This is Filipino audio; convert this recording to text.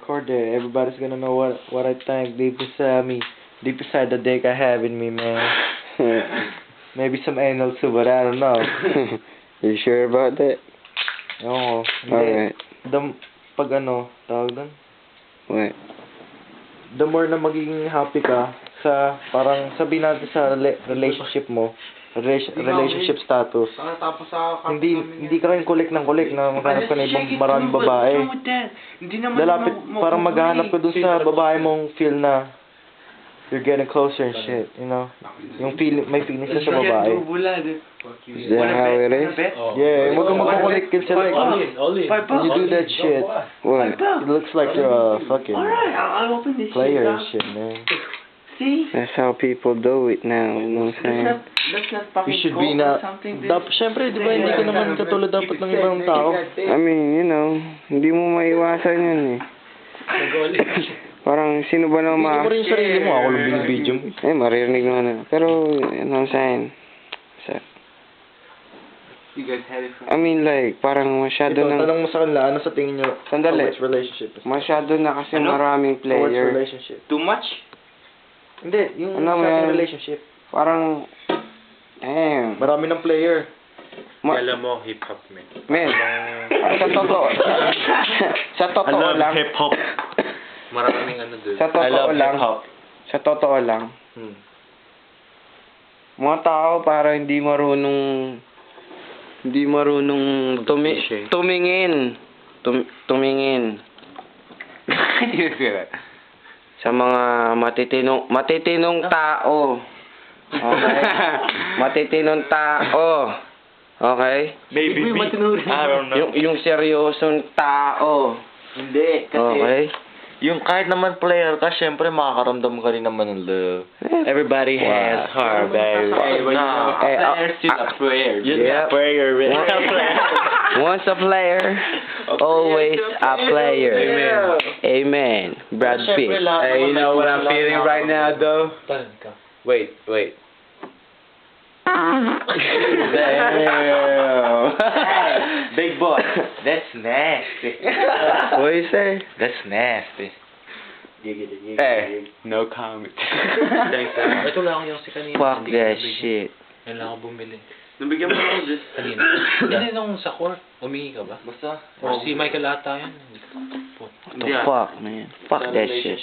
record it. Everybody's gonna know what I think deep inside me. Deep inside the dick I have in me, man. Maybe some anal too, but I don't know. You sure about that? Oo. Alright. Pag ano, tawag doon? What? The more na magiging happy ka sa, parang sabihin natin sa relationship mo, relationship status. Hindi ka rin kulik ng kulik na maghanap ka na ibang maraming babae. Lalapit, parang maghahanap ka dun sa babae mong feel na you're getting closer and shit, you know? Yung may feelings na sa babae. Is that how it is? Yeah, huwag kang magkukulik kasi like, when you do that shit, What? it looks like you're a fucking player and shit, man. See? That's how people do it now, you know what I'm saying? Let's not fucking You should be na, syempre, di ba, hindi ka naman katulad dapat ng ibang tao. I mean, you know, hindi mo maiwasan yun eh. Parang sino ba naman Hindi mo rin yung sarili mo, ako lang binibidyo mo. Eh, maririnig naman na. Pero, you know what I'm saying? You guys had it from... I mean, like, parang masyado Ito, nang... tanong mo sa kanila, ano sa tingin nyo Sandali. towards relationship? Masyado na kasi maraming Towards player. relationship. Too much? Hindi, yung Ano sa ating yan? relationship. Parang... Damn. Marami ng player. Alam mo, hip-hop, man. Men, sa totoo... sa totoo lang... hip-hop. Maraming ano doon. Sa totoo lang... hip-hop. Sa totoo lang... Mga tao para hindi marunong tumingin. Tumingin. Sa mga matitinong tao. Okay? Matitinong tao. Okay? Maybe me. I don't know. Yung seryosong tao. Hindi, kasi Okay? yung kahit naman player ka, syempre makakaramdam ka rin naman ng love. Everybody has heart, baby. Players still a player. Yeah. Prayer, man. Once a player, always a player. Amen. Brad Pitt. Hey, you know what I'm feeling right now, though? Wait. Damn. Big boy, that's nasty. What you say? That's nasty. Hey, no comment. Thanks, ito lang yung si kanina. Fuck Hindi ko that nabigyan. shit. Yan lang ako bumili. Nabigyan mo ako dyan. Kanina. Hindi nung sa court. Umihi ka ba? Basta. Or si Michael ata yun. What the fuck, man? Fuck that shit.